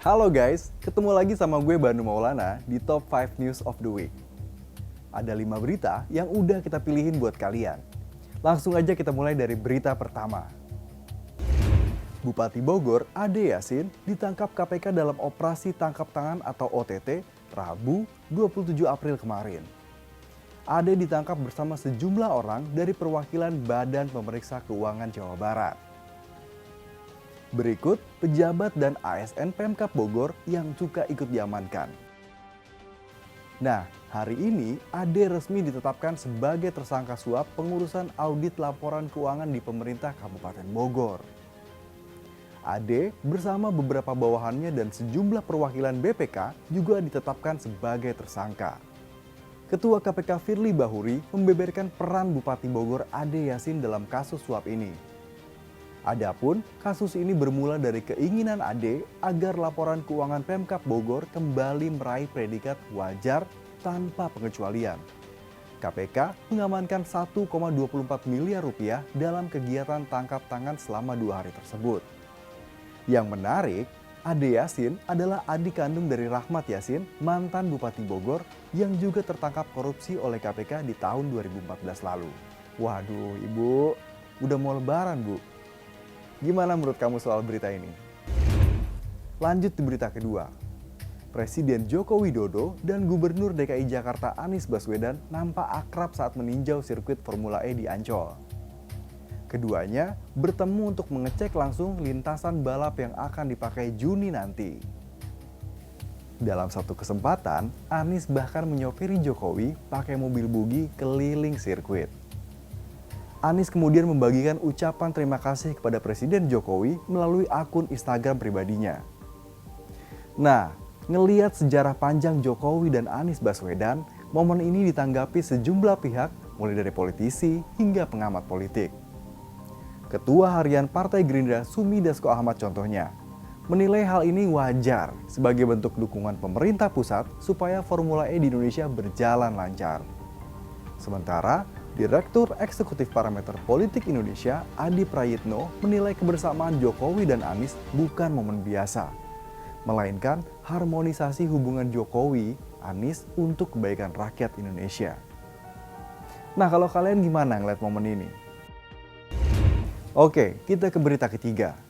Halo guys, ketemu lagi sama gue Banu Maulana di Top 5 News of the Week. Ada 5 berita yang udah kita pilihin buat kalian. Langsung aja kita mulai dari berita pertama. Bupati Bogor, Ade Yasin, ditangkap KPK dalam operasi tangkap tangan atau OTT Rabu 27 April kemarin. Ade ditangkap bersama sejumlah orang dari perwakilan Badan Pemeriksa Keuangan Jawa Barat. Berikut pejabat dan ASN Pemkab Bogor yang juga ikut diamankan. Nah, hari ini Ade resmi ditetapkan sebagai tersangka suap pengurusan audit laporan keuangan di pemerintah Kabupaten Bogor. Ade bersama beberapa bawahannya dan sejumlah perwakilan BPK juga ditetapkan sebagai tersangka. Ketua KPK Firly Bahuri membeberkan peran Bupati Bogor Ade Yasin dalam kasus suap ini. Adapun kasus ini bermula dari keinginan Ade agar laporan keuangan Pemkab Bogor kembali meraih predikat wajar tanpa pengecualian. KPK mengamankan 1,24 miliar rupiah dalam kegiatan tangkap tangan selama 2 hari tersebut. Yang menarik, Ade Yasin adalah adik kandung dari Rahmat Yasin, mantan Bupati Bogor yang juga tertangkap korupsi oleh KPK di tahun 2014 lalu. Waduh, Ibu, udah mau lebaran, Bu. Gimana menurut kamu soal berita ini? Lanjut di berita kedua. Presiden Joko Widodo dan Gubernur DKI Jakarta Anies Baswedan nampak akrab saat meninjau sirkuit Formula E di Ancol. Keduanya bertemu untuk mengecek langsung lintasan balap yang akan dipakai Juni nanti. Dalam satu kesempatan, Anies bahkan menyopiri Jokowi pakai mobil buggy keliling sirkuit. Anies kemudian membagikan ucapan terima kasih kepada Presiden Jokowi melalui akun Instagram pribadinya. Nah, ngelihat sejarah panjang Jokowi dan Anies Baswedan, momen ini ditanggapi sejumlah pihak mulai dari politisi hingga pengamat politik. Ketua Harian Partai Gerindra Sumi Dasko Ahmad contohnya, menilai hal ini wajar sebagai bentuk dukungan pemerintah pusat supaya Formula E di Indonesia berjalan lancar. Sementara, Direktur Eksekutif Parameter Politik Indonesia, Adi Prayitno, menilai kebersamaan Jokowi dan Anies bukan momen biasa, melainkan harmonisasi hubungan Jokowi, Anies untuk kebaikan rakyat Indonesia. Nah, kalau kalian gimana ngeliat momen ini? Oke, kita ke berita ketiga.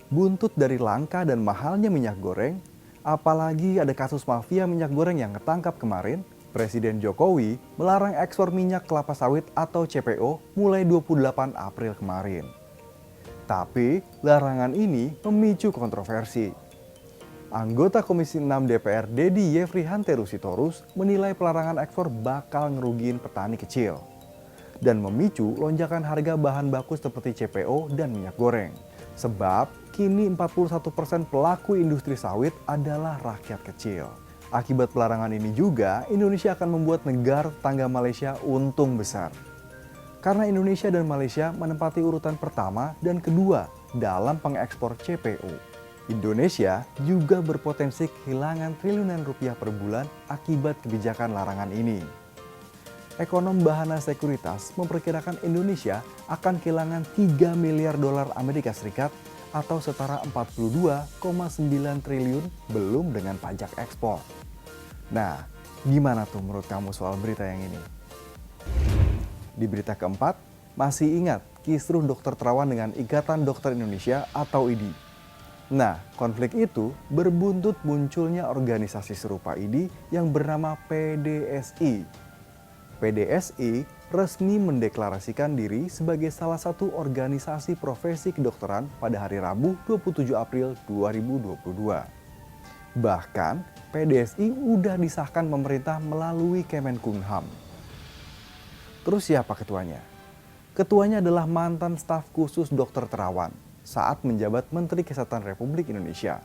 Buntut dari langka dan mahalnya minyak goreng, apalagi ada kasus mafia minyak goreng yang ketangkap kemarin, Presiden Jokowi melarang ekspor minyak kelapa sawit atau CPO mulai 28 April kemarin. Tapi larangan ini memicu kontroversi. Anggota Komisi 6 DPR Dedi Yefri Hanteru Sitorus menilai pelarangan ekspor bakal ngerugiin petani kecil dan memicu lonjakan harga bahan baku seperti CPO dan minyak goreng. Sebab kini 41% pelaku industri sawit adalah rakyat kecil. Akibat pelarangan ini juga, Indonesia akan membuat negara tetangga Malaysia untung besar. Karena Indonesia dan Malaysia menempati urutan pertama dan kedua dalam pengekspor CPO. Indonesia juga berpotensi kehilangan triliunan rupiah per bulan akibat kebijakan larangan ini. Ekonom Bahana Sekuritas memperkirakan Indonesia akan kehilangan 3 miliar dolar Amerika Serikat atau setara 42,9 triliun belum dengan pajak ekspor. Nah, gimana tuh menurut kamu soal berita yang ini? Di berita keempat, masih ingat kisruh dokter terawan dengan Ikatan Dokter Indonesia atau IDI. Nah, konflik itu berbuntut munculnya organisasi serupa IDI yang bernama PDSI. PDSI resmi mendeklarasikan diri sebagai salah satu organisasi profesi kedokteran pada hari Rabu 27 April 2022. Bahkan, PDSI udah disahkan pemerintah melalui Kemenkumham. Terus siapa ketuanya? Ketuanya adalah mantan staf khusus Dr. Terawan saat menjabat Menteri Kesehatan Republik Indonesia,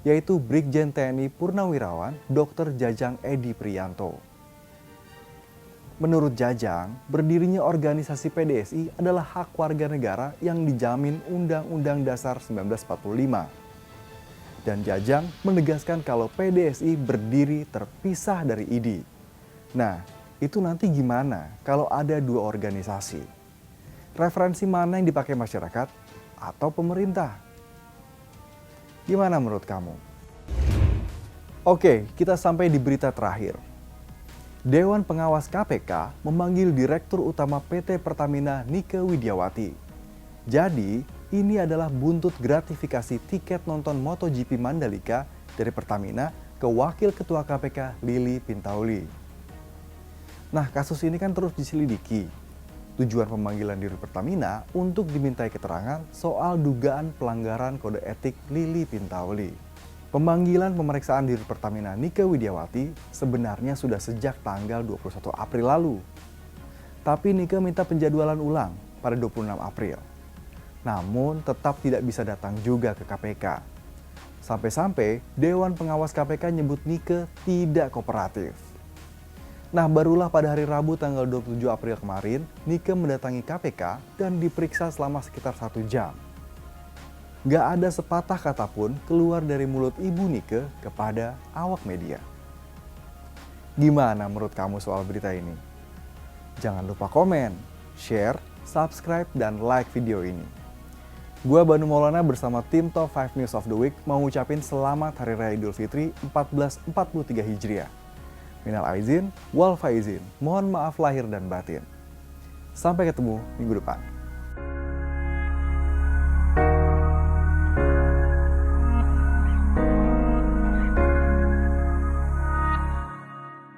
yaitu Brigjen TNI Purnawirawan Dr. Jajang Edi Priyanto. Menurut Jajang, berdirinya organisasi PDSI adalah hak warga negara yang dijamin Undang-Undang Dasar 1945. Dan Jajang menegaskan kalau PDSI berdiri terpisah dari IDI. Nah, itu nanti gimana kalau ada dua organisasi? Referensi mana yang dipakai masyarakat atau pemerintah? Gimana menurut kamu? Oke, kita sampai di berita terakhir. Dewan Pengawas KPK memanggil Direktur Utama PT Pertamina Nike Widiawati. Jadi, ini adalah buntut gratifikasi tiket nonton MotoGP Mandalika dari Pertamina ke Wakil Ketua KPK Lili Pintauli. Nah, kasus ini kan terus diselidiki. Tujuan pemanggilan diri Pertamina untuk dimintai keterangan soal dugaan pelanggaran kode etik Lili Pintauli. Pemanggilan pemeriksaan diri Pertamina Nike Widiawati sebenarnya sudah sejak tanggal 21 April lalu. Tapi Nike minta penjadwalan ulang pada 26 April. Namun tetap tidak bisa datang juga ke KPK. Sampai-sampai Dewan Pengawas KPK nyebut Nike tidak kooperatif. Nah, barulah pada hari Rabu tanggal 27 April kemarin, Nike mendatangi KPK dan diperiksa selama sekitar 1 jam. Gak ada sepatah kata pun keluar dari mulut Ibu Nike kepada awak media. Gimana menurut kamu soal berita ini? Jangan lupa komen, share, subscribe, dan like video ini. Gua Banu Maulana bersama tim Top 5 News of the Week mau ngucapin selamat Hari Raya Idul Fitri 1443 Hijriah. Minal aizin, wal faizin. Mohon maaf lahir dan batin. Sampai ketemu minggu depan.